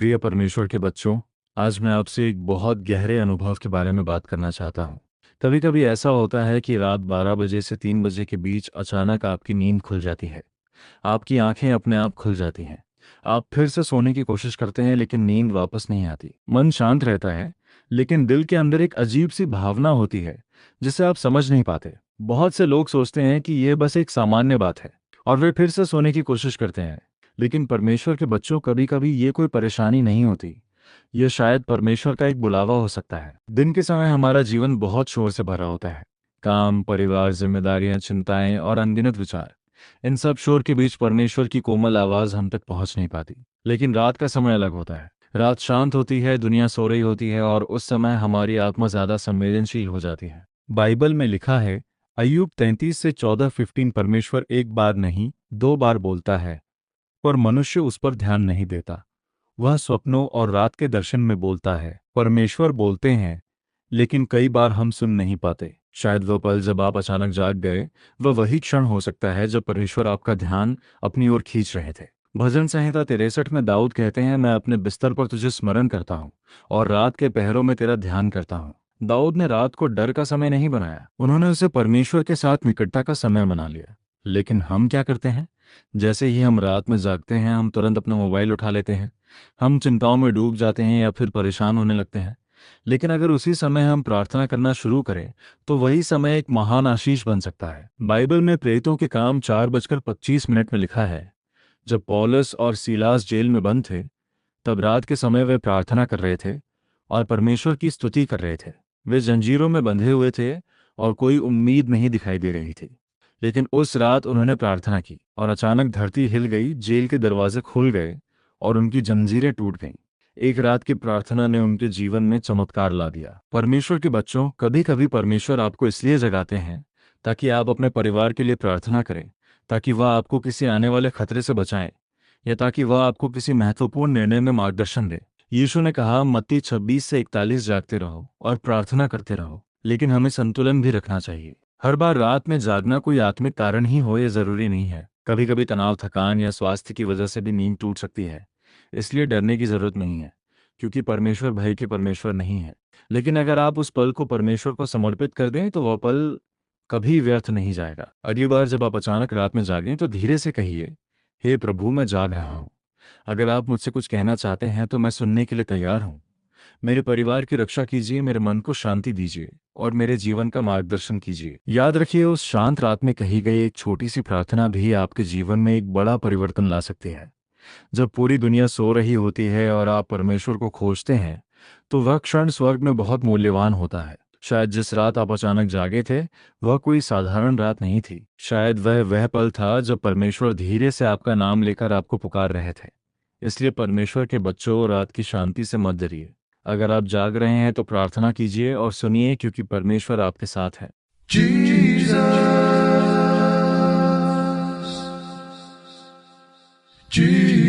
प्रिय परमेश्वर के बच्चों, आज मैं आपसे एक बहुत गहरे अनुभव के बारे में बात करना चाहता हूँ। कभी कभी ऐसा होता है कि रात 12 बजे से 3 बजे के बीच अचानक आपकी नींद खुल जाती है। आपकी आंखें अपने आप खुल जाती हैं। आप फिर से सोने की कोशिश करते हैं लेकिन नींद वापस नहीं आती। मन शांत रहता है लेकिन दिल के अंदर एक अजीब सी भावना होती है जिसे आप समझ नहीं पाते। बहुत से लोग सोचते हैं कि यह बस एक सामान्य बात है और वे फिर से सोने की कोशिश करते हैं। लेकिन परमेश्वर के बच्चों, कभी कभी ये कोई परेशानी नहीं होती। यह शायद परमेश्वर का एक बुलावा हो सकता है। दिन के समय हमारा जीवन बहुत शोर से भरा होता है। काम, परिवार, जिम्मेदारियां, चिंताएं और अनगिनत विचार। इन सब शोर के बीच परमेश्वर की कोमल आवाज हम तक पहुंच नहीं पाती। लेकिन रात का समय अलग होता है। रात शांत होती है, दुनिया सो रही होती है और उस समय हमारी आत्मा ज्यादा संवेदनशील हो जाती है। बाइबल में लिखा है, अय्यूब 33 से 14 परमेश्वर एक बार नहीं 2 बार बोलता है, पर मनुष्य उस पर ध्यान नहीं देता। वह स्वप्नों और रात के दर्शन में बोलता है। परमेश्वर बोलते हैं, लेकिन कई बार हम सुन नहीं पाते। शायद वो पल जब आप अचानक जाग गए, वह वही क्षण हो सकता है जब परमेश्वर आपका ध्यान अपनी ओर खींच रहे थे। भजन संहिता 63 में दाऊद कहते हैं, मैं अपने बिस्तर पर तुझे स्मरण करता हूँ और रात के पहरों में तेरा ध्यान करता हूँ। दाऊद ने रात को डर का समय नहीं बनाया, उन्होंने उसे परमेश्वर के साथ निकटता का समय बना लिया। लेकिन हम क्या करते हैं? जैसे ही हम रात में जागते हैं, हम तुरंत अपना मोबाइल उठा लेते हैं। हम चिंताओं में डूब जाते हैं या फिर परेशान होने लगते हैं। लेकिन अगर उसी समय हम प्रार्थना करना शुरू करें तो वही समय एक महान आशीष बन सकता है। बाइबल में प्रेरितों के काम 4:25 में लिखा है, जब पौलुस और सीलास जेल में बंद थे, तब रात के समय वे प्रार्थना कर रहे थे और परमेश्वर की स्तुति कर रहे थे। वे जंजीरों में बंधे हुए थे और कोई उम्मीद नहीं दिखाई दे रही थी। लेकिन उस रात उन्होंने प्रार्थना की और अचानक धरती हिल गई, जेल के दरवाजे खुल गए और उनकी जंजीरें टूट गईं। एक रात की प्रार्थना ने उनके जीवन में चमत्कार ला दिया। परमेश्वर के बच्चों, कभी कभी परमेश्वर आपको इसलिए जगाते हैं ताकि आप अपने परिवार के लिए प्रार्थना करें, ताकि वह आपको किसी आने वाले खतरे से बचाएं या ताकि वह आपको किसी महत्वपूर्ण निर्णय में मार्गदर्शन दे। यीशु ने कहा, मत्ती 26 से 41, जागते रहो और प्रार्थना करते रहो। लेकिन हमें संतुलन भी रखना चाहिए। हर बार रात में जागना कोई आत्मिक कारण ही हो, यह जरूरी नहीं है। कभी कभी तनाव, थकान या स्वास्थ्य की वजह से भी नींद टूट सकती है। इसलिए डरने की जरूरत नहीं है, क्योंकि परमेश्वर भय के परमेश्वर नहीं है। लेकिन अगर आप उस पल को परमेश्वर को समर्पित कर दें तो वह पल कभी व्यर्थ नहीं जाएगा। अगली बार जब आप अचानक रात में जागें तो धीरे से कहिए, हे प्रभु, मैं जाग रहा हूँ। अगर आप मुझसे कुछ कहना चाहते हैं तो मैं सुनने के लिए तैयार हूँ। मेरे परिवार की रक्षा कीजिए, मेरे मन को शांति दीजिए और मेरे जीवन का मार्गदर्शन कीजिए। याद रखिए, उस शांत रात में कही गई एक छोटी सी प्रार्थना भी आपके जीवन में एक बड़ा परिवर्तन ला सकती है। जब पूरी दुनिया सो रही होती है और आप परमेश्वर को खोजते हैं, तो वह क्षण स्वर्ग में बहुत मूल्यवान होता है। शायद जिस रात आप अचानक जागे थे, वह कोई साधारण रात नहीं थी। शायद वह पल था जब परमेश्वर धीरे से आपका नाम लेकर आपको पुकार रहे थे। इसलिए परमेश्वर के बच्चों, रात की शांति से मत डरिए। अगर आप जाग रहे हैं तो प्रार्थना कीजिए और सुनिए, क्योंकि परमेश्वर आपके साथ है। Jesus, Jesus.